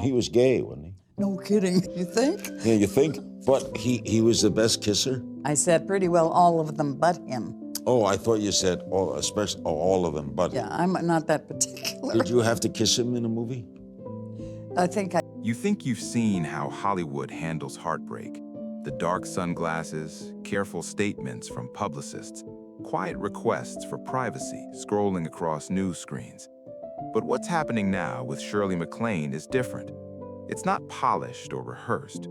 He was gay, wasn't he? No kidding, you think? Yeah, you think? But he was the best kisser? I said pretty well all of them but him. Oh, I thought you said all, especially all of them but him. Yeah, I'm not that particular. Did you have to kiss him in a movie? I think I... You think you've seen how Hollywood handles heartbreak. The dark sunglasses, careful statements from publicists, quiet requests for privacy scrolling across news screens. But what's happening now with Shirley MacLaine is different. It's not polished or rehearsed.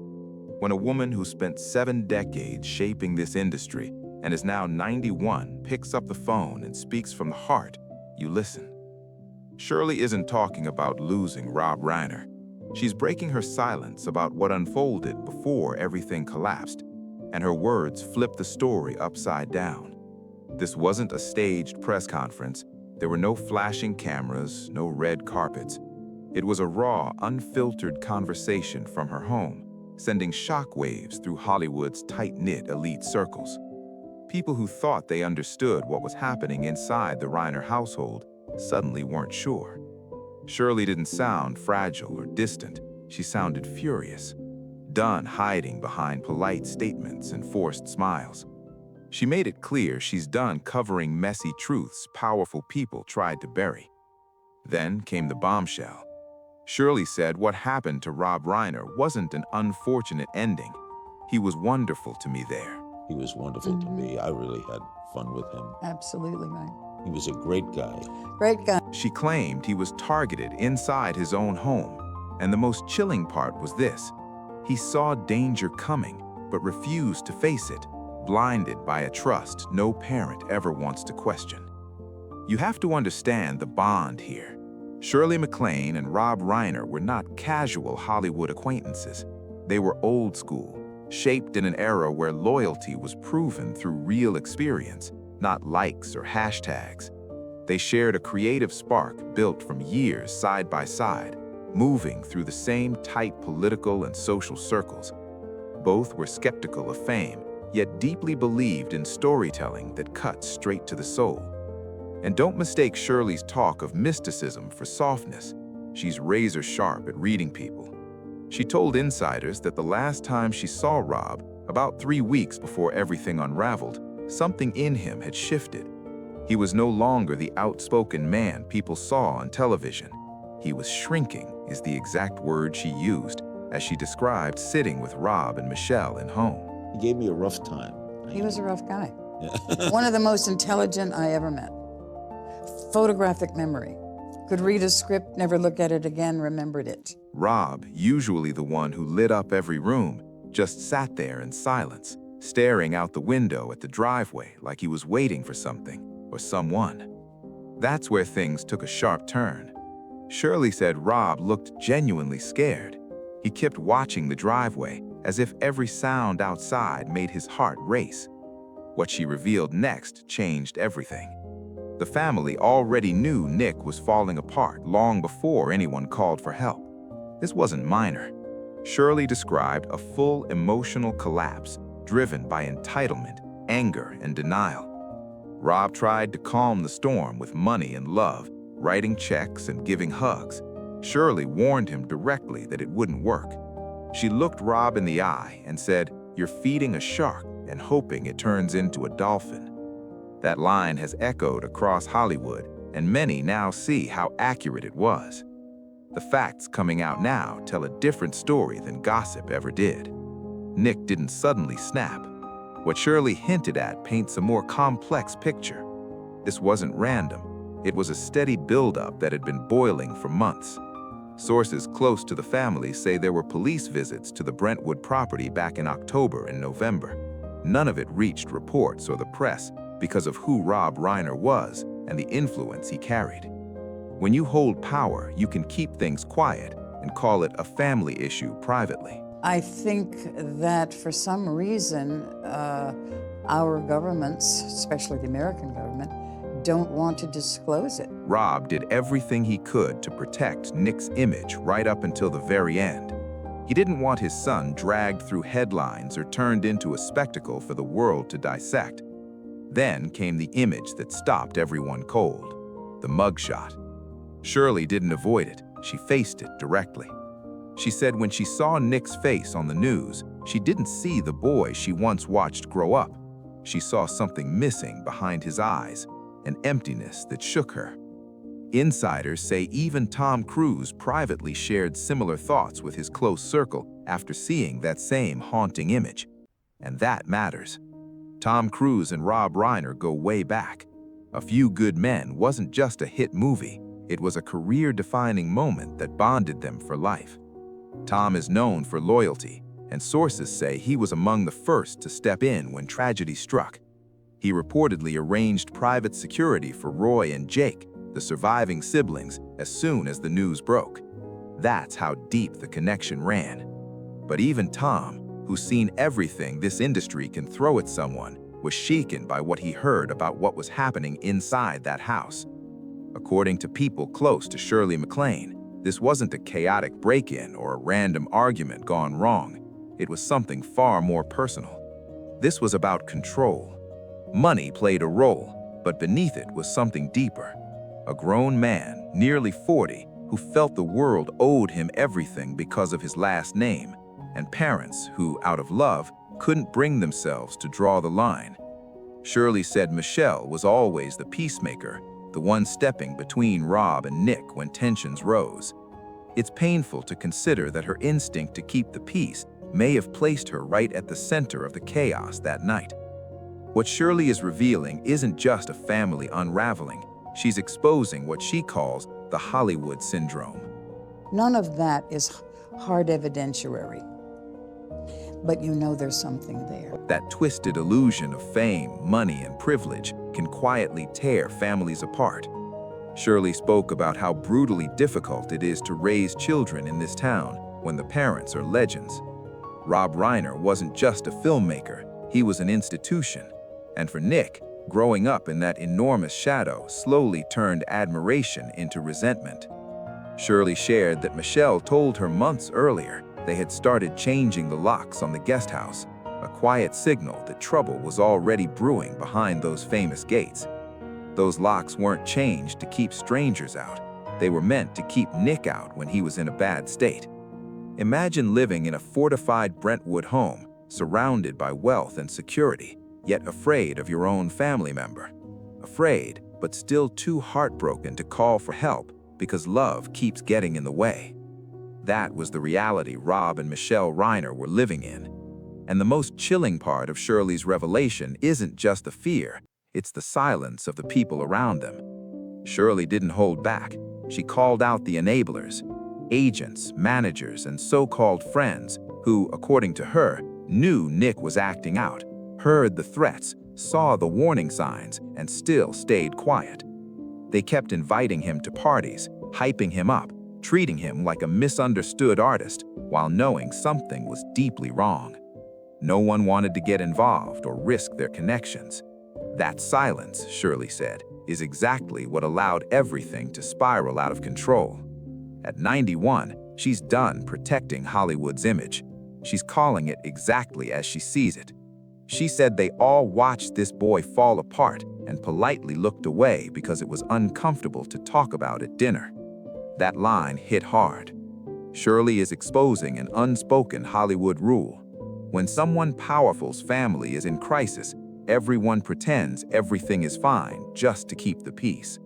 When a woman who spent 7 decades shaping this industry and is now 91 picks up the phone and speaks from the heart, you listen. Shirley isn't talking about losing Rob Reiner. She's breaking her silence about what unfolded before everything collapsed, and her words flip the story upside down. This wasn't a staged press conference. There were no flashing cameras, no red carpets. It was a raw, unfiltered conversation from her home, sending shockwaves through Hollywood's tight-knit elite circles. People who thought they understood what was happening inside the Reiner household suddenly weren't sure. Shirley didn't sound fragile or distant. She sounded furious, done hiding behind polite statements and forced smiles. She made it clear she's done covering messy truths powerful people tried to bury. Then came the bombshell. Shirley said what happened to Rob Reiner wasn't an unfortunate ending. He was wonderful to me there. He was wonderful to me. I really had fun with him. Absolutely right. He was a great guy. Great guy. She claimed he was targeted inside his own home. And the most chilling part was this. He saw danger coming, but refused to face it, blinded by a trust no parent ever wants to question. You have to understand the bond here. Shirley MacLaine and Rob Reiner were not casual Hollywood acquaintances. They were old school, shaped in an era where loyalty was proven through real experience, not likes or hashtags. They shared a creative spark built from years side by side, moving through the same tight political and social circles. Both were skeptical of fame, yet deeply believed in storytelling that cut straight to the soul. And don't mistake Shirley's talk of mysticism for softness. She's razor sharp at reading people. She told insiders that the last time she saw Rob, about 3 weeks before everything unraveled, something in him had shifted. He was no longer the outspoken man people saw on television. He was shrinking, is the exact word she used, as she described sitting with Rob and Michelle in home. He gave me a rough time. He was a rough guy. Yeah. One of the most intelligent I ever met. Photographic memory. Could read a script, never look at it again, remembered it. Rob, usually the one who lit up every room, just sat there in silence, staring out the window at the driveway like he was waiting for something or someone. That's where things took a sharp turn. Shirley said Rob looked genuinely scared. He kept watching the driveway as if every sound outside made his heart race. What she revealed next changed everything. The family already knew Nick was falling apart long before anyone called for help. This wasn't minor. Shirley described a full emotional collapse driven by entitlement, anger, and denial. Rob tried to calm the storm with money and love, writing checks and giving hugs. Shirley warned him directly that it wouldn't work. She looked Rob in the eye and said, "You're feeding a shark and hoping it turns into a dolphin." That line has echoed across Hollywood, and many now see how accurate it was. The facts coming out now tell a different story than gossip ever did. Nick didn't suddenly snap. What Shirley hinted at paints a more complex picture. This wasn't random. It was a steady buildup that had been boiling for months. Sources close to the family say there were police visits to the Brentwood property back in October and November. None of it reached reports or the press because of who Rob Reiner was and the influence he carried. When you hold power, you can keep things quiet and call it a family issue privately. I think that for some reason, our governments, especially the American government, don't want to disclose it. Rob did everything he could to protect Nick's image right up until the very end. He didn't want his son dragged through headlines or turned into a spectacle for the world to dissect. Then came the image that stopped everyone cold, the mugshot. Shirley didn't avoid it, she faced it directly. She said when she saw Nick's face on the news, she didn't see the boy she once watched grow up. She saw something missing behind his eyes, an emptiness that shook her. Insiders say even Tom Cruise privately shared similar thoughts with his close circle after seeing that same haunting image. And that matters. Tom Cruise and Rob Reiner go way back. A Few Good Men wasn't just a hit movie, it was a career-defining moment that bonded them for life. Tom is known for loyalty, and sources say he was among the first to step in when tragedy struck. He reportedly arranged private security for Roy and Jake, the surviving siblings, as soon as the news broke. That's how deep the connection ran. But even Tom, who's seen everything this industry can throw at someone, was shaken by what he heard about what was happening inside that house. According to people close to Shirley MacLaine, this wasn't a chaotic break-in or a random argument gone wrong. It was something far more personal. This was about control. Money played a role, but beneath it was something deeper. A grown man, nearly 40, who felt the world owed him everything because of his last name, and parents who, out of love, couldn't bring themselves to draw the line. Shirley said Michelle was always the peacemaker, the one stepping between Rob and Nick when tensions rose. It's painful to consider that her instinct to keep the peace may have placed her right at the center of the chaos that night. What Shirley is revealing isn't just a family unraveling. She's exposing what she calls the Hollywood syndrome. None of that is hard evidentiary, but you know there's something there. That twisted illusion of fame, money, and privilege can quietly tear families apart. Shirley spoke about how brutally difficult it is to raise children in this town when the parents are legends. Rob Reiner wasn't just a filmmaker, he was an institution. And for Nick, growing up in that enormous shadow slowly turned admiration into resentment. Shirley shared that Michelle told her months earlier they had started changing the locks on the guest house, a quiet signal that trouble was already brewing behind those famous gates. Those locks weren't changed to keep strangers out. They were meant to keep Nick out when he was in a bad state. Imagine living in a fortified Brentwood home, surrounded by wealth and security, yet afraid of your own family member. Afraid, but still too heartbroken to call for help because love keeps getting in the way. That was the reality Rob and Michelle Reiner were living in. And the most chilling part of Shirley's revelation isn't just the fear, it's the silence of the people around them. Shirley didn't hold back. She called out the enablers, agents, managers, and so-called friends who, according to her, knew Nick was acting out, heard the threats, saw the warning signs, and still stayed quiet. They kept inviting him to parties, hyping him up, treating him like a misunderstood artist, while knowing something was deeply wrong. No one wanted to get involved or risk their connections. That silence, Shirley said, is exactly what allowed everything to spiral out of control. At 91, she's done protecting Hollywood's image. She's calling it exactly as she sees it. She said they all watched this boy fall apart and politely looked away because it was uncomfortable to talk about at dinner. That line hit hard. Shirley is exposing an unspoken Hollywood rule. When someone powerful's family is in crisis, everyone pretends everything is fine just to keep the peace.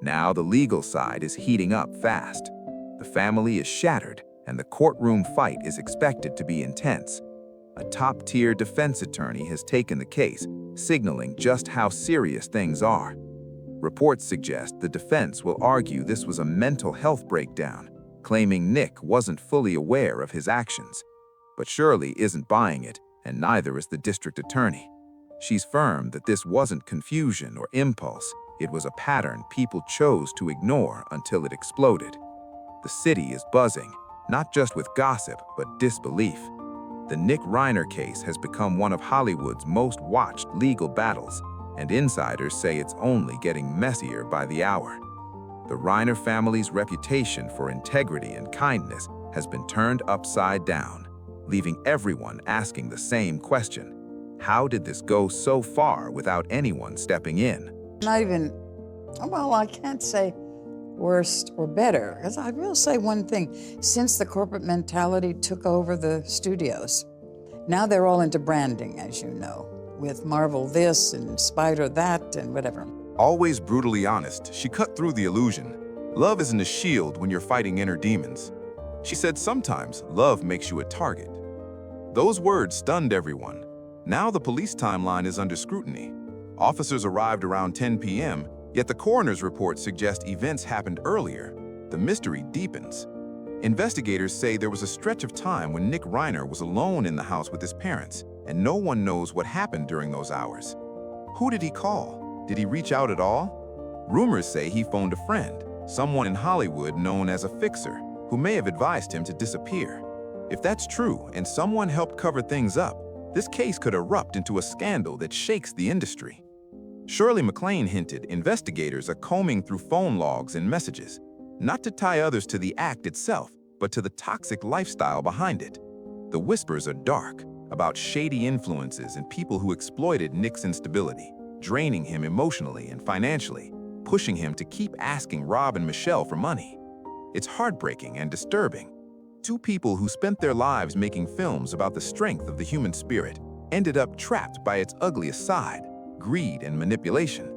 Now the legal side is heating up fast. The family is shattered, and the courtroom fight is expected to be intense. A top-tier defense attorney has taken the case, signaling just how serious things are. Reports suggest the defense will argue this was a mental health breakdown, claiming Nick wasn't fully aware of his actions. But Shirley isn't buying it, and neither is the district attorney. She's firm that this wasn't confusion or impulse, it was a pattern people chose to ignore until it exploded. The city is buzzing, not just with gossip, but disbelief. The Nick Reiner case has become one of Hollywood's most watched legal battles, and insiders say it's only getting messier by the hour. The Reiner family's reputation for integrity and kindness has been turned upside down, leaving everyone asking the same question. How did this go so far without anyone stepping in? Not even, well, I can't say worse, or better. Because I will say one thing, since the corporate mentality took over the studios, now they're all into branding, as you know, with Marvel this and Spider that and whatever. Always brutally honest, she cut through the illusion. Love isn't a shield when you're fighting inner demons. She said sometimes love makes you a target. Those words stunned everyone. Now the police timeline is under scrutiny. Officers arrived around 10 p.m., yet the coroner's report suggests events happened earlier. The mystery deepens. Investigators say there was a stretch of time when Nick Reiner was alone in the house with his parents, and no one knows what happened during those hours. Who did he call? Did he reach out at all? Rumors say he phoned a friend, someone in Hollywood known as a fixer, who may have advised him to disappear. If that's true and someone helped cover things up, this case could erupt into a scandal that shakes the industry. Shirley MacLaine hinted investigators are combing through phone logs and messages, not to tie others to the act itself, but to the toxic lifestyle behind it. The whispers are dark, about shady influences and people who exploited Nick's instability, draining him emotionally and financially, pushing him to keep asking Rob and Michelle for money. It's heartbreaking and disturbing. Two people who spent their lives making films about the strength of the human spirit ended up trapped by its ugliest side, greed and manipulation.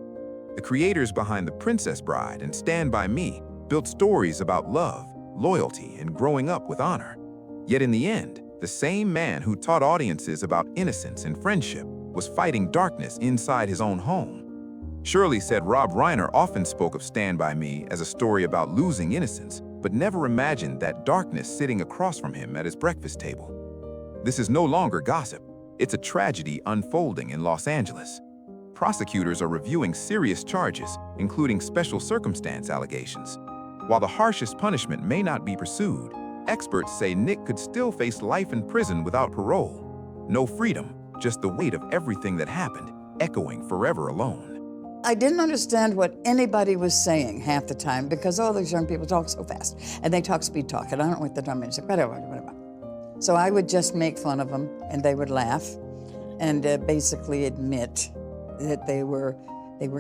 The creators behind The Princess Bride and Stand By Me built stories about love, loyalty, and growing up with honor. Yet in the end, the same man who taught audiences about innocence and friendship was fighting darkness inside his own home. Shirley said Rob Reiner often spoke of Stand By Me as a story about losing innocence, but never imagined that darkness sitting across from him at his breakfast table. This is no longer gossip. It's a tragedy unfolding in Los Angeles. Prosecutors are reviewing serious charges, including special circumstance allegations. While the harshest punishment may not be pursued, experts say Nick could still face life in prison without parole. No freedom, just the weight of everything that happened, echoing forever alone. I didn't understand what anybody was saying half the time because all these young people talk so fast and they talk speed talk and I don't know what the dumb is. Whatever. So I would just make fun of them and they would laugh and basically admit that they were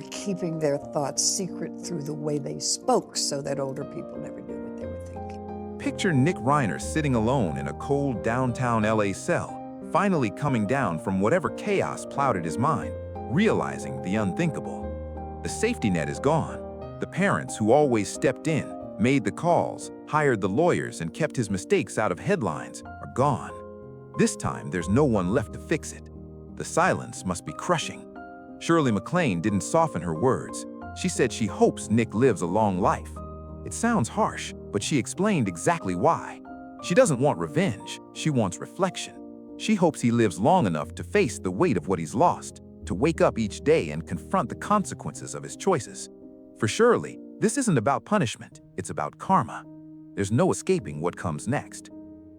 keeping their thoughts secret through the way they spoke so that older people never knew what they were thinking. Picture Nick Reiner sitting alone in a cold downtown LA cell, finally coming down from whatever chaos clouded his mind, realizing the unthinkable. The safety net is gone. The parents who always stepped in, made the calls, hired the lawyers, and kept his mistakes out of headlines are gone. This time, there's no one left to fix it. The silence must be crushing. Shirley MacLaine didn't soften her words. She said she hopes Nick lives a long life. It sounds harsh, but she explained exactly why. She doesn't want revenge, she wants reflection. She hopes he lives long enough to face the weight of what he's lost, to wake up each day and confront the consequences of his choices. For Shirley, this isn't about punishment, it's about karma. There's no escaping what comes next.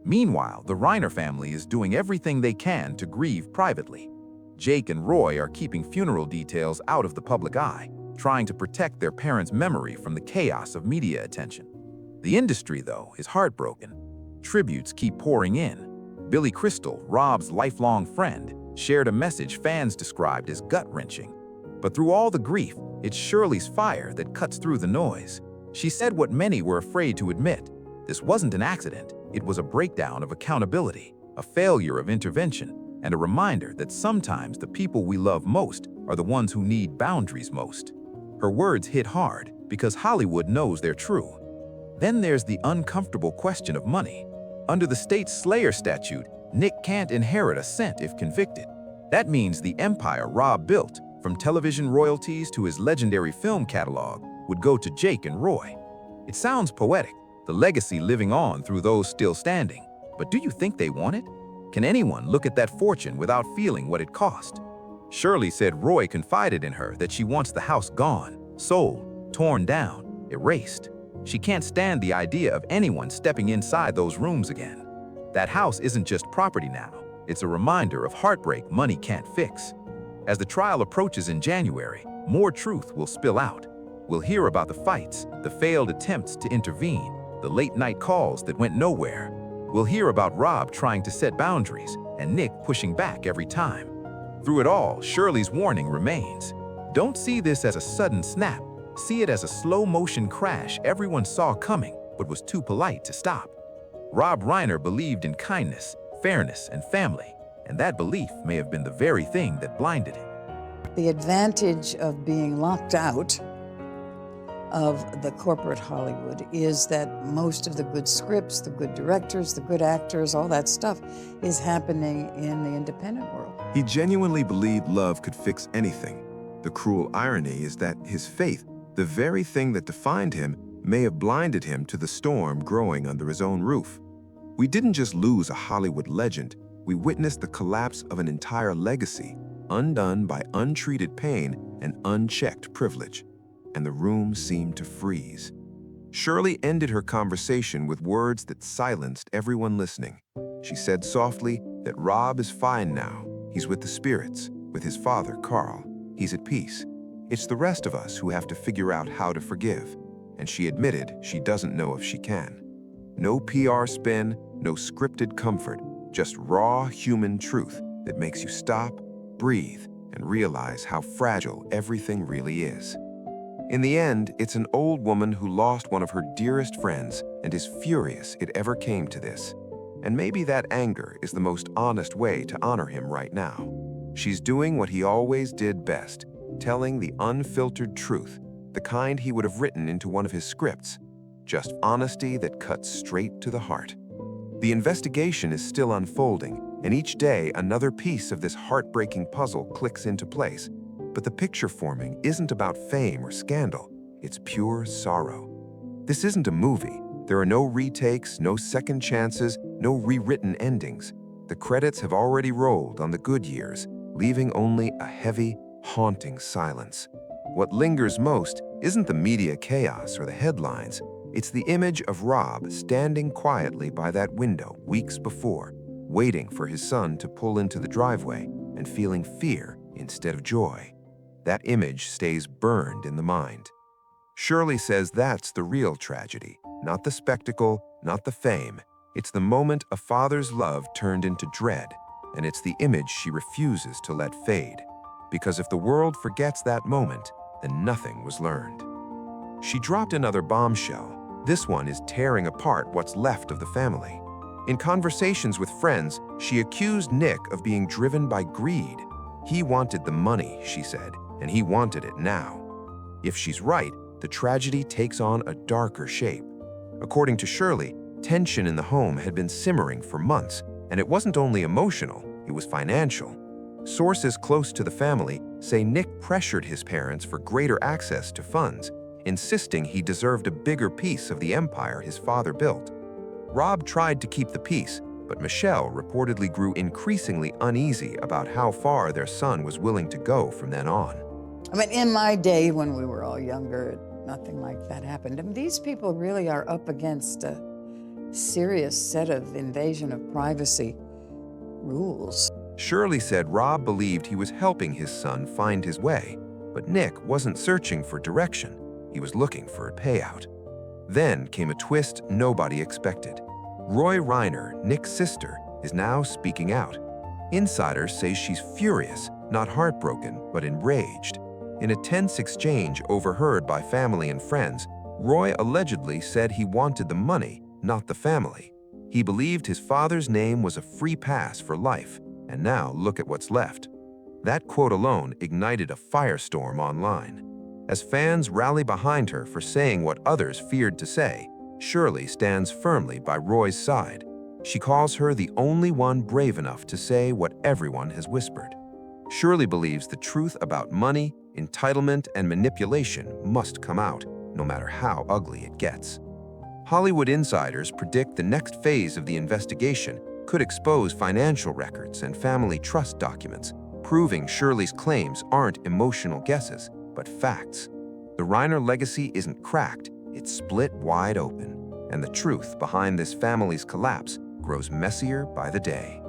Meanwhile, the Reiner family is doing everything they can to grieve privately. Jake and Roy are keeping funeral details out of the public eye, trying to protect their parents' memory from the chaos of media attention. The industry, though, is heartbroken. Tributes keep pouring in. Billy Crystal, Rob's lifelong friend, shared a message fans described as gut-wrenching. But through all the grief, it's Shirley's fire that cuts through the noise. She said what many were afraid to admit. This wasn't an accident. It was a breakdown of accountability, a failure of intervention, and a reminder that sometimes the people we love most are the ones who need boundaries most. Her words hit hard because Hollywood knows they're true. Then there's the uncomfortable question of money. Under the state's Slayer statute, Nick can't inherit a cent if convicted. That means the empire Rob built, from television royalties to his legendary film catalog, would go to Jake and Roy. It sounds poetic, the legacy living on through those still standing. But do you think they want it? Can anyone look at that fortune without feeling what it cost? Shirley said Roy confided in her that she wants the house gone, sold, torn down, erased. She can't stand the idea of anyone stepping inside those rooms again. That house isn't just property now. It's a reminder of heartbreak money can't fix. As the trial approaches in January, more truth will spill out. We'll hear about the fights, the failed attempts to intervene, the late-night calls that went nowhere. We'll hear about Rob trying to set boundaries and Nick pushing back every time. Through it all, Shirley's warning remains. Don't see this as a sudden snap. See it as a slow-motion crash everyone saw coming but was too polite to stop. Rob Reiner believed in kindness, fairness, and family, and that belief may have been the very thing that blinded him. The advantage of being locked out of the corporate Hollywood is that most of the good scripts, the good directors, the good actors, all that stuff is happening in the independent world. He genuinely believed love could fix anything. The cruel irony is that his faith, the very thing that defined him, may have blinded him to the storm growing under his own roof. We didn't just lose a Hollywood legend, we witnessed the collapse of an entire legacy, undone by untreated pain and unchecked privilege. And the room seemed to freeze. Shirley ended her conversation with words that silenced everyone listening. She said softly that Rob is fine now. He's with the spirits, with his father, Carl. He's at peace. It's the rest of us who have to figure out how to forgive. And she admitted she doesn't know if she can. No PR spin, no scripted comfort, just raw human truth that makes you stop, breathe, and realize how fragile everything really is. In the end, it's an old woman who lost one of her dearest friends and is furious it ever came to this. And maybe that anger is the most honest way to honor him right now. She's doing what he always did best, telling the unfiltered truth, the kind he would have written into one of his scripts. Just honesty that cuts straight to the heart. The investigation is still unfolding, and each day another piece of this heartbreaking puzzle clicks into place. But the picture forming isn't about fame or scandal, it's pure sorrow. This isn't a movie. There are no retakes, no second chances, no rewritten endings. The credits have already rolled on the good years, leaving only a heavy, haunting silence. What lingers most isn't the media chaos or the headlines, it's the image of Rob standing quietly by that window weeks before, waiting for his son to pull into the driveway and feeling fear instead of joy. That image stays burned in the mind. Shirley says that's the real tragedy, not the spectacle, not the fame. It's the moment a father's love turned into dread, and it's the image she refuses to let fade. Because if the world forgets that moment, then nothing was learned. She dropped another bombshell. This one is tearing apart what's left of the family. In conversations with friends, she accused Nick of being driven by greed. He wanted the money, she said, and he wanted it now. If she's right, the tragedy takes on a darker shape. According to Shirley, tension in the home had been simmering for months, and it wasn't only emotional, it was financial. Sources close to the family say Nick pressured his parents for greater access to funds, insisting he deserved a bigger piece of the empire his father built. Rob tried to keep the peace, but Michelle reportedly grew increasingly uneasy about how far their son was willing to go from then on. I mean, in my day when we were all younger, nothing like that happened. I mean, these people really are up against a serious set of invasion of privacy rules. Shirley said Rob believed he was helping his son find his way, but Nick wasn't searching for direction. He was looking for a payout. Then came a twist nobody expected. Roy Reiner, Nick's sister, is now speaking out. Insiders say she's furious, not heartbroken, but enraged. In a tense exchange overheard by family and friends, Roy allegedly said he wanted the money, not the family. He believed his father's name was a free pass for life, and now look at what's left. That quote alone ignited a firestorm online. As fans rally behind her for saying what others feared to say, Shirley stands firmly by Roy's side. She calls her the only one brave enough to say what everyone has whispered. Shirley believes the truth about money, entitlement, and manipulation must come out, no matter how ugly it gets. Hollywood insiders predict the next phase of the investigation could expose financial records and family trust documents, proving Shirley's claims aren't emotional guesses, but facts. The Reiner legacy isn't cracked, it's split wide open, and the truth behind this family's collapse grows messier by the day.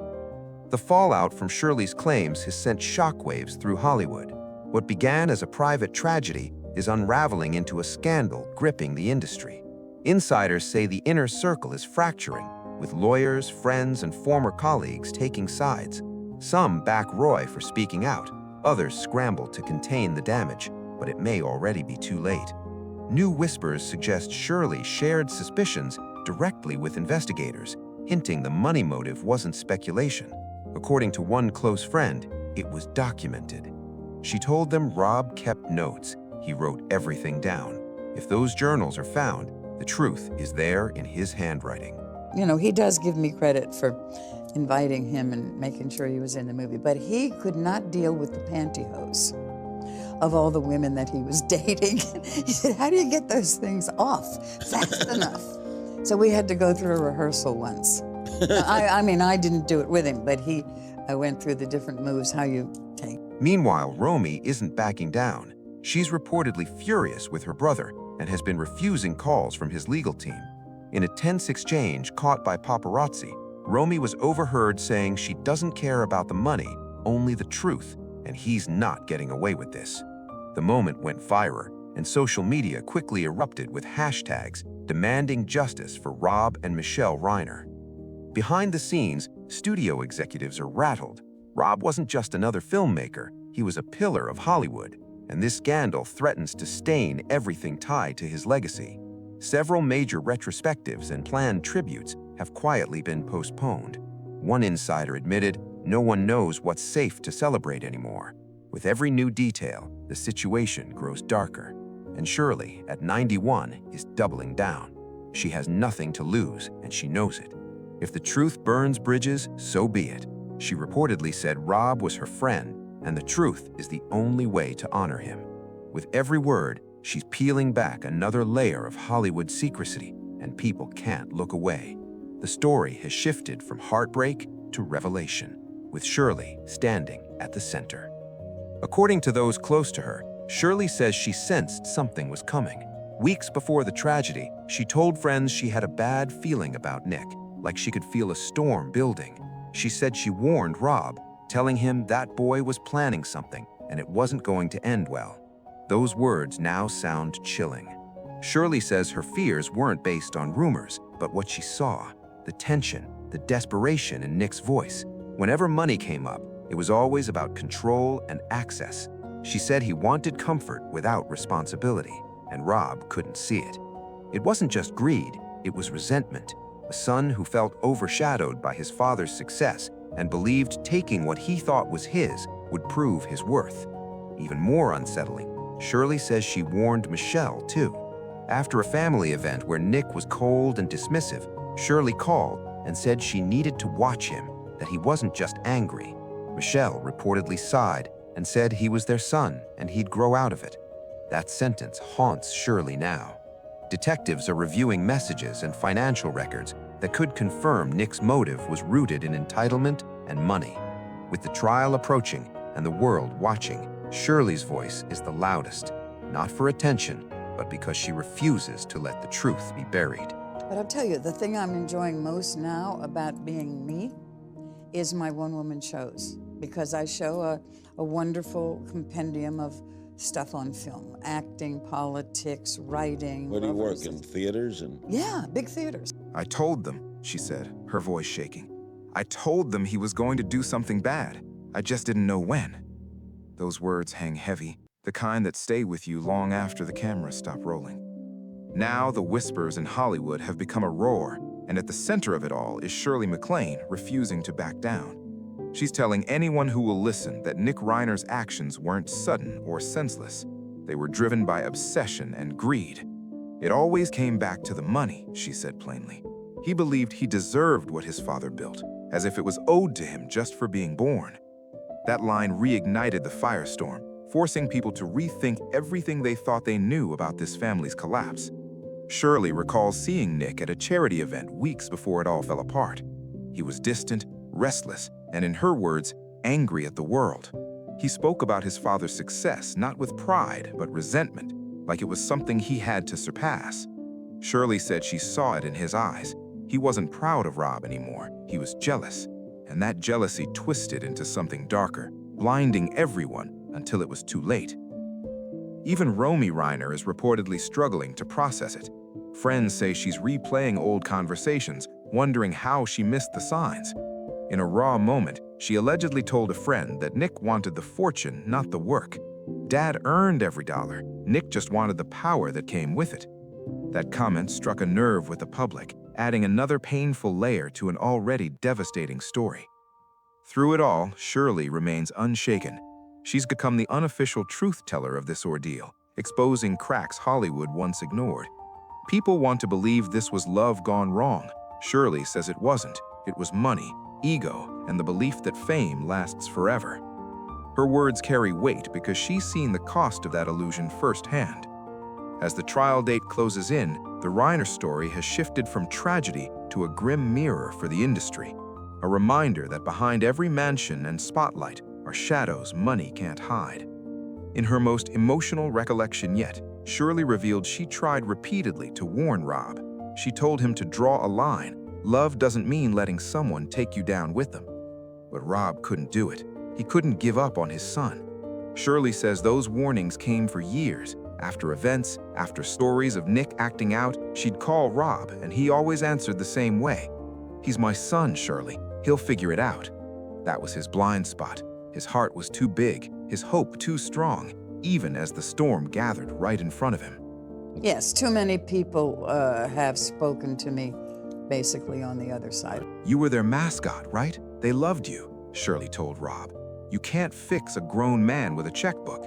The fallout from Shirley's claims has sent shockwaves through Hollywood. What began as a private tragedy is unraveling into a scandal gripping the industry. Insiders say the inner circle is fracturing, with lawyers, friends, and former colleagues taking sides. Some back Roy for speaking out, others scramble to contain the damage. but it may already be too late. New whispers suggest Shirley shared suspicions directly with investigators, hinting the money motive wasn't speculation. According to one close friend, it was documented. She told them Rob kept notes. He wrote everything down. If those journals are found, the truth is there in his handwriting. You know, he does give me credit for inviting him and making sure he was in the movie, but he could not deal with the pantyhose of all the women that he was dating. He said, how do you get those things off fast enough? So we had to go through a rehearsal once. I mean, I didn't do it with him, but I went through the different moves, how you take. Meanwhile, Romy isn't backing down. She's reportedly furious with her brother and has been refusing calls from his legal team. In a tense exchange caught by paparazzi, Romy was overheard saying she doesn't care about the money, only the truth, and he's not getting away with this. The moment went viral, and social media quickly erupted with hashtags demanding justice for Rob and Michelle Reiner. Behind the scenes, studio executives are rattled. Rob wasn't just another filmmaker, he was a pillar of Hollywood, and this scandal threatens to stain everything tied to his legacy. Several major retrospectives and planned tributes have quietly been postponed. One insider admitted, no one knows what's safe to celebrate anymore. With every new detail, the situation grows darker. And Shirley, at 91, is doubling down. She has nothing to lose, and she knows it. If the truth burns bridges, so be it. She reportedly said Rob was her friend, and the truth is the only way to honor him. With every word, she's peeling back another layer of Hollywood secrecy, and people can't look away. The story has shifted from heartbreak to revelation, with Shirley standing at the center. According to those close to her, Shirley says she sensed something was coming. Weeks before the tragedy, she told friends she had a bad feeling about Nick, like she could feel a storm building. She said she warned Rob, telling him that boy was planning something and it wasn't going to end well. Those words now sound chilling. Shirley says her fears weren't based on rumors, but what she saw, the tension, the desperation in Nick's voice. Whenever money came up, it was always about control and access. She said he wanted comfort without responsibility, and Rob couldn't see it. It wasn't just greed, it was resentment. A son who felt overshadowed by his father's success and believed taking what he thought was his would prove his worth. Even more unsettling, Shirley says she warned Michelle too. After a family event where Nick was cold and dismissive, Shirley called and said she needed to watch him, that he wasn't just angry. Michelle reportedly sighed and said he was their son and he'd grow out of it. That sentence haunts Shirley now. Detectives are reviewing messages and financial records that could confirm Nick's motive was rooted in entitlement and money. With the trial approaching and the world watching, Shirley's voice is the loudest, not for attention, but because she refuses to let the truth be buried. But I'll tell you, the thing I'm enjoying most now about being me is my one-woman shows, because I show a wonderful compendium of stuff on film, acting, politics, writing. Where do you work, in theaters? Yeah, big theaters. I told them, she said, her voice shaking. I told them he was going to do something bad. I just didn't know when. Those words hang heavy, the kind that stay with you long after the cameras stop rolling. Now the whispers in Hollywood have become a roar, and at the center of it all is Shirley MacLaine refusing to back down. She's telling anyone who will listen that Nick Reiner's actions weren't sudden or senseless. They were driven by obsession and greed. It always came back to the money, she said plainly. He believed he deserved what his father built, as if it was owed to him just for being born. That line reignited the firestorm, forcing people to rethink everything they thought they knew about this family's collapse. Shirley recalls seeing Nick at a charity event weeks before it all fell apart. He was distant, restless, and in her words, angry at the world. He spoke about his father's success not with pride, but resentment, like it was something he had to surpass. Shirley said she saw it in his eyes. He wasn't proud of Rob anymore, he was jealous, and that jealousy twisted into something darker, blinding everyone until it was too late. Even Romy Reiner is reportedly struggling to process it. Friends say she's replaying old conversations, wondering how she missed the signs. In a raw moment, she allegedly told a friend that Nick wanted the fortune, not the work. Dad earned every dollar. Nick just wanted the power that came with it. That comment struck a nerve with the public, adding another painful layer to an already devastating story. Through it all, Shirley remains unshaken. She's become the unofficial truth teller of this ordeal, exposing cracks Hollywood once ignored. People want to believe this was love gone wrong. Shirley says it wasn't. It was money, ego, and the belief that fame lasts forever. Her words carry weight because she's seen the cost of that illusion firsthand. As the trial date closes in, the Reiner story has shifted from tragedy to a grim mirror for the industry, a reminder that behind every mansion and spotlight are shadows money can't hide. In her most emotional recollection yet, Shirley revealed she tried repeatedly to warn Rob. She told him to draw a line. Love doesn't mean letting someone take you down with them. But Rob couldn't do it. He couldn't give up on his son. Shirley says those warnings came for years. After events, after stories of Nick acting out, she'd call Rob, and he always answered the same way. "He's my son, Shirley. He'll figure it out." That was his blind spot. His heart was too big, his hope too strong, even as the storm gathered right in front of him. Yes, too many people have spoken to me basically on the other side. "You were their mascot, right? They loved you," Shirley told Rob. "You can't fix a grown man with a checkbook."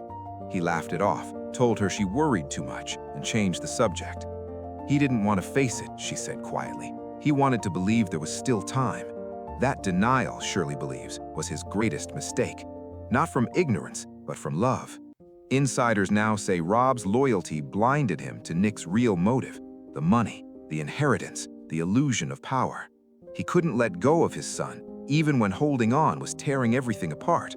He laughed it off, told her she worried too much, and changed the subject. He didn't want to face it, she said quietly. He wanted to believe there was still time. That denial, Shirley believes, was his greatest mistake. Not from ignorance, but from love. Insiders now say Rob's loyalty blinded him to Nick's real motive: the money, the inheritance, the illusion of power. He couldn't let go of his son, even when holding on was tearing everything apart.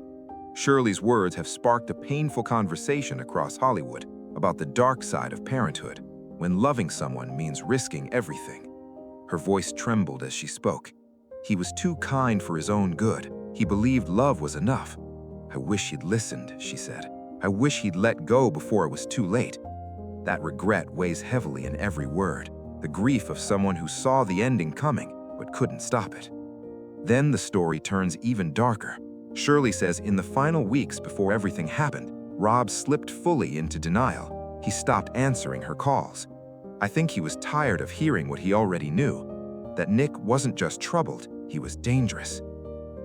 Shirley's words have sparked a painful conversation across Hollywood about the dark side of parenthood, when loving someone means risking everything. Her voice trembled as she spoke. He was too kind for his own good. He believed love was enough. "I wish he'd listened," she said. "I wish he'd let go before it was too late." That regret weighs heavily in every word, the grief of someone who saw the ending coming but couldn't stop it. Then the story turns even darker. Shirley says in the final weeks before everything happened, Rob slipped fully into denial. He stopped answering her calls. "I think he was tired of hearing what he already knew, that Nick wasn't just troubled, he was dangerous."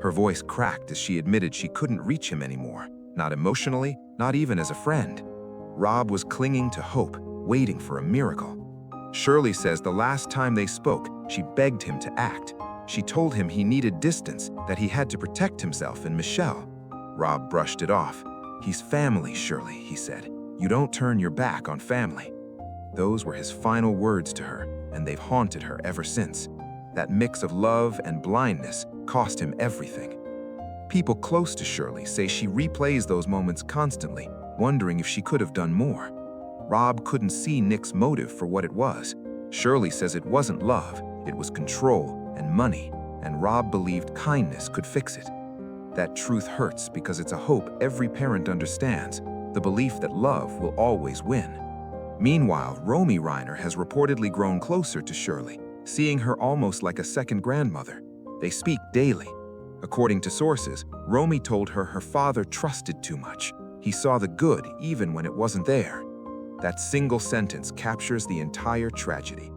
Her voice cracked as she admitted she couldn't reach him anymore, not emotionally, not even as a friend. Rob was clinging to hope, waiting for a miracle. Shirley says the last time they spoke, she begged him to act. She told him he needed distance, that he had to protect himself and Michelle. Rob brushed it off. "He's family, Shirley," he said. "You don't turn your back on family." Those were his final words to her, and they've haunted her ever since. That mix of love and blindness cost him everything. People close to Shirley say she replays those moments constantly, wondering if she could have done more. Rob couldn't see Nick's motive for what it was. Shirley says it wasn't love, it was control and money, and Rob believed kindness could fix it. That truth hurts because it's a hope every parent understands, the belief that love will always win. Meanwhile, Romy Reiner has reportedly grown closer to Shirley, seeing her almost like a second grandmother. They speak daily. According to sources, Romy told her her father trusted too much. He saw the good even when it wasn't there. That single sentence captures the entire tragedy.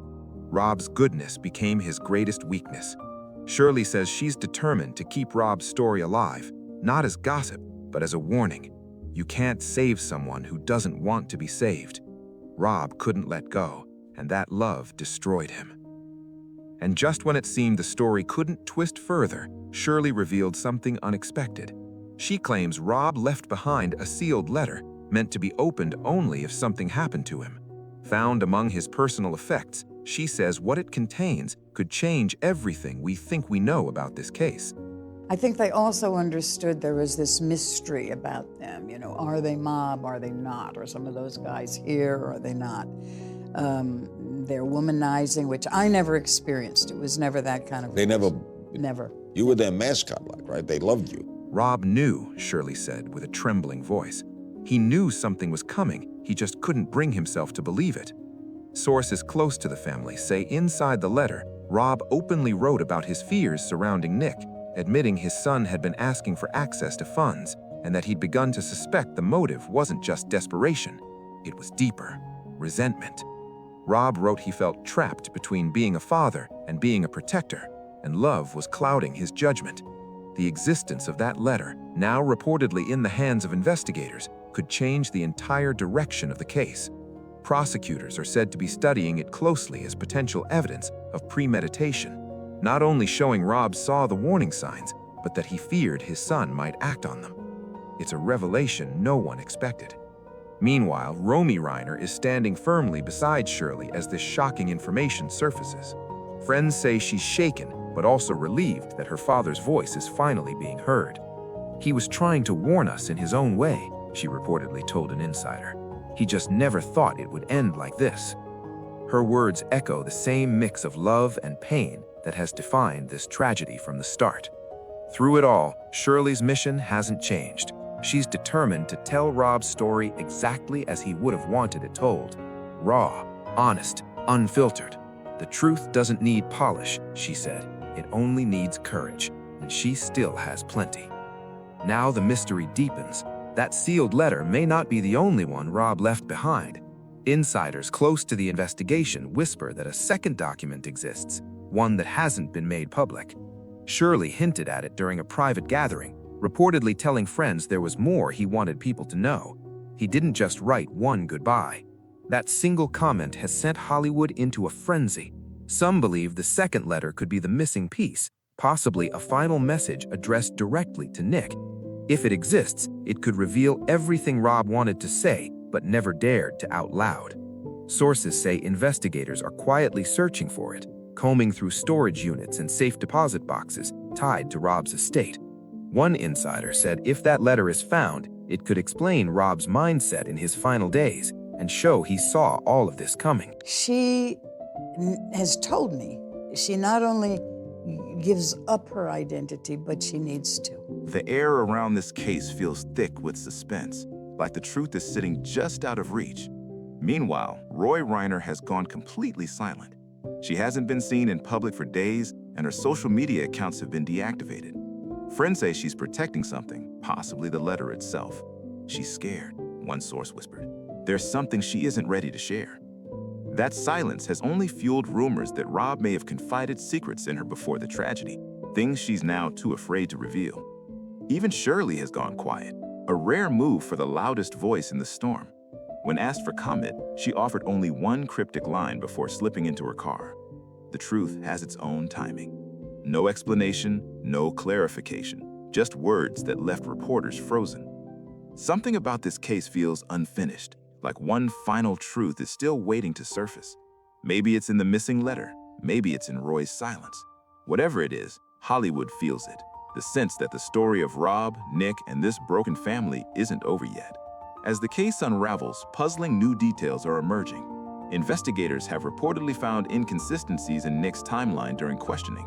Rob's goodness became his greatest weakness. Shirley says she's determined to keep Rob's story alive, not as gossip, but as a warning. You can't save someone who doesn't want to be saved. Rob couldn't let go, and that love destroyed him. And just when it seemed the story couldn't twist further, Shirley revealed something unexpected. She claims Rob left behind a sealed letter meant to be opened only if something happened to him. Found among his personal effects, she says what it contains could change everything we think we know about this case. I think they also understood there was this mystery about them. You know, are they mob, are they not? Are some of those guys here, or are they not? They're womanizing, which I never experienced. It was never that kind of... They never... Never. You were their mascot, like, right? They loved you. Rob knew, Shirley said with a trembling voice. He knew something was coming, he just couldn't bring himself to believe it. Sources close to the family say inside the letter, Rob openly wrote about his fears surrounding Nick, admitting his son had been asking for access to funds, and that he'd begun to suspect the motive wasn't just desperation, it was deeper, resentment. Rob wrote he felt trapped between being a father and being a protector, and love was clouding his judgment. The existence of that letter, now reportedly in the hands of investigators, could change the entire direction of the case. Prosecutors are said to be studying it closely as potential evidence of premeditation, not only showing Rob saw the warning signs, but that he feared his son might act on them. It's a revelation no one expected. Meanwhile, Rob Reiner is standing firmly beside Shirley as this shocking information surfaces. Friends say she's shaken, but also relieved that her father's voice is finally being heard. "He was trying to warn us in his own way," she reportedly told an insider. "He just never thought it would end like this." Her words echo the same mix of love and pain that has defined this tragedy from the start. Through it all, Shirley's mission hasn't changed. She's determined to tell Rob's story exactly as he would have wanted it told. Raw, honest, unfiltered. "The truth doesn't need polish," she said. "It only needs courage, and she still has plenty." Now the mystery deepens. That sealed letter may not be the only one Rob left behind. Insiders close to the investigation whisper that a second document exists, one that hasn't been made public. Shirley hinted at it during a private gathering, reportedly telling friends there was more he wanted people to know. He didn't just write one goodbye. That single comment has sent Hollywood into a frenzy. Some believe the second letter could be the missing piece, possibly a final message addressed directly to Nick. If it exists, it could reveal everything Rob wanted to say but never dared to out loud. Sources say investigators are quietly searching for it, combing through storage units and safe deposit boxes tied to Rob's estate. One insider said if that letter is found, it could explain Rob's mindset in his final days and show he saw all of this coming. She has told me she not only gives up her identity, but she needs to. The air around this case feels thick with suspense, like the truth is sitting just out of reach. Meanwhile, Rob Reiner has gone completely silent. She hasn't been seen in public for days, and her social media accounts have been deactivated. Friends say she's protecting something, possibly the letter itself. "She's scared," one source whispered. "There's something she isn't ready to share." That silence has only fueled rumors that Rob may have confided secrets in her before the tragedy, things she's now too afraid to reveal. Even Shirley has gone quiet, a rare move for the loudest voice in the storm. When asked for comment, she offered only one cryptic line before slipping into her car. The truth has its own timing. No explanation, no clarification, just words that left reporters frozen. Something about this case feels unfinished, like one final truth is still waiting to surface. Maybe it's in the missing letter, maybe it's in Roy's silence. Whatever it is, Hollywood feels it. The sense that the story of Rob, Nick, and this broken family isn't over yet. As the case unravels, puzzling new details are emerging. Investigators have reportedly found inconsistencies in Nick's timeline during questioning.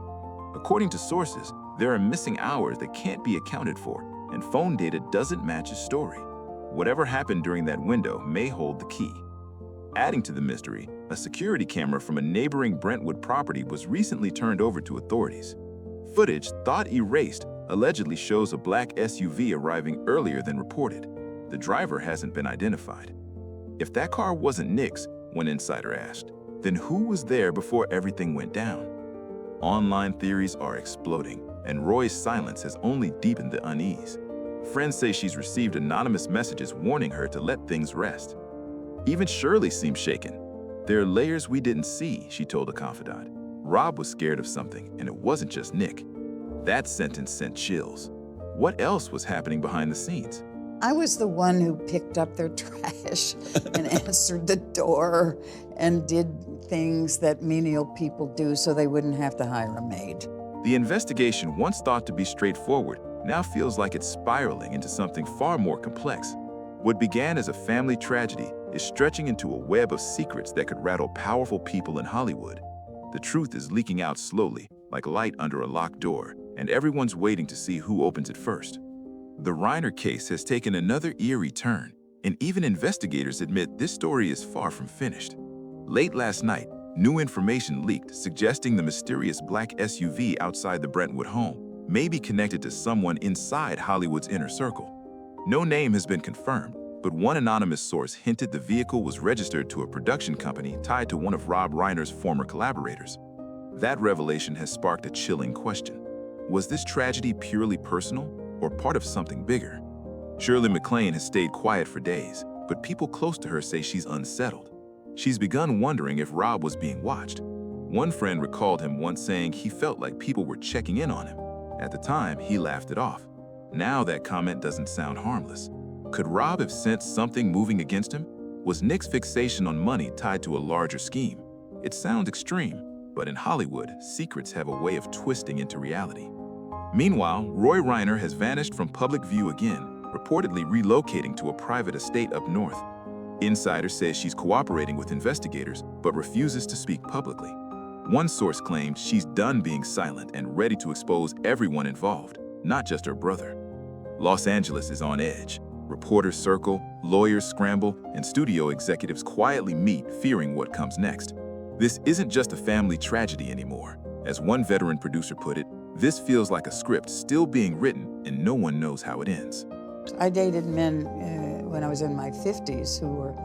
According to sources, there are missing hours that can't be accounted for, and phone data doesn't match his story. Whatever happened during that window may hold the key. Adding to the mystery, a security camera from a neighboring Brentwood property was recently turned over to authorities. Footage, thought erased, allegedly shows a black SUV arriving earlier than reported. The driver hasn't been identified. If that car wasn't Nick's, one insider asked, then who was there before everything went down? Online theories are exploding, and Roy's silence has only deepened the unease. Friends say she's received anonymous messages warning her to let things rest. Even Shirley seems shaken. "There are layers we didn't see," she told a confidant. Rob was scared of something, and it wasn't just Nick. That sentence sent chills. What else was happening behind the scenes? I was the one who picked up their trash and answered the door and did things that menial people do so they wouldn't have to hire a maid. The investigation, once thought to be straightforward, now feels like it's spiraling into something far more complex. What began as a family tragedy is stretching into a web of secrets that could rattle powerful people in Hollywood. The truth is leaking out slowly, like light under a locked door, and everyone's waiting to see who opens it first. The Reiner case has taken another eerie turn, and even investigators admit this story is far from finished. Late last night, new information leaked suggesting the mysterious black SUV outside the Brentwood home may be connected to someone inside Hollywood's inner circle. No name has been confirmed, but one anonymous source hinted the vehicle was registered to a production company tied to one of Rob Reiner's former collaborators. That revelation has sparked a chilling question. Was this tragedy purely personal or part of something bigger? Shirley MacLaine has stayed quiet for days, but people close to her say she's unsettled. She's begun wondering if Rob was being watched. One friend recalled him once saying he felt like people were checking in on him. At the time, he laughed it off. Now that comment doesn't sound harmless. Could Rob have sensed something moving against him? Was Nick's fixation on money tied to a larger scheme? It sounds extreme, but in Hollywood, secrets have a way of twisting into reality. Meanwhile, Roy Reiner has vanished from public view again, reportedly relocating to a private estate up north. Insider says she's cooperating with investigators, but refuses to speak publicly. One source claimed she's done being silent and ready to expose everyone involved, not just her brother. Los Angeles is on edge. Reporters circle, lawyers scramble, and studio executives quietly meet, fearing what comes next. This isn't just a family tragedy anymore. As one veteran producer put it, this feels like a script still being written and no one knows how it ends. I dated men when I was in my 50s who were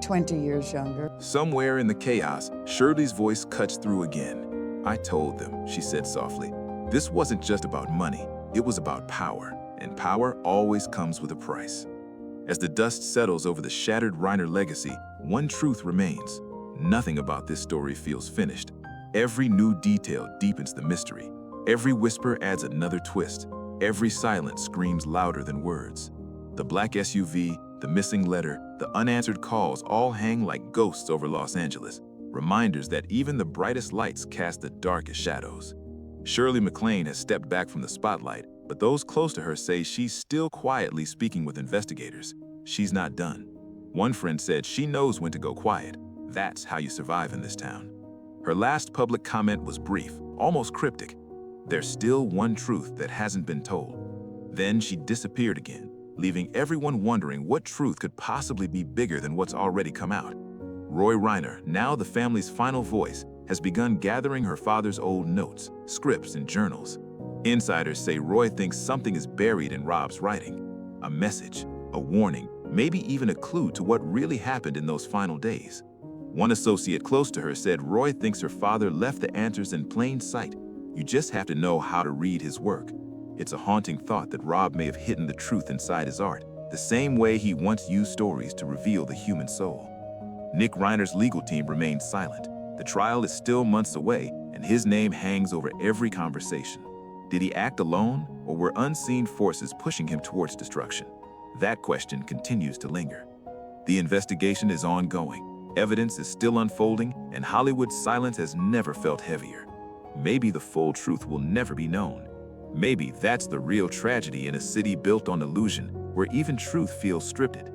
20 years younger. Somewhere in the chaos, Shirley's voice cuts through again. "I told them," she said softly. "This wasn't just about money, it was about power, and power always comes with a price." As the dust settles over the shattered Reiner legacy, one truth remains. Nothing about this story feels finished. Every new detail deepens the mystery. Every whisper adds another twist. Every silence screams louder than words. The black SUV, the missing letter, the unanswered calls all hang like ghosts over Los Angeles, reminders that even the brightest lights cast the darkest shadows. Shirley MacLaine has stepped back from the spotlight, but those close to her say she's still quietly speaking with investigators. She's not done. One friend said she knows when to go quiet. That's how you survive in this town. Her last public comment was brief, almost cryptic. There's still one truth that hasn't been told. Then she disappeared again, leaving everyone wondering what truth could possibly be bigger than what's already come out. Roy Reiner, now the family's final voice, has begun gathering her father's old notes, scripts, and journals. Insiders say Roy thinks something is buried in Rob's writing. A message, a warning, maybe even a clue to what really happened in those final days. One associate close to her said Roy thinks her father left the answers in plain sight. You just have to know how to read his work. It's a haunting thought that Rob may have hidden the truth inside his art, the same way he once used stories to reveal the human soul. Nick Reiner's legal team remains silent. The trial is still months away, and his name hangs over every conversation. Did he act alone, or were unseen forces pushing him towards destruction? That question continues to linger. The investigation is ongoing. Evidence is still unfolding, and Hollywood's silence has never felt heavier. Maybe the full truth will never be known. Maybe that's the real tragedy in a city built on illusion, where even truth feels scripted.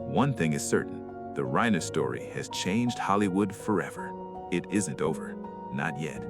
One thing is certain, the Reiner story has changed Hollywood forever. It isn't over. Not yet.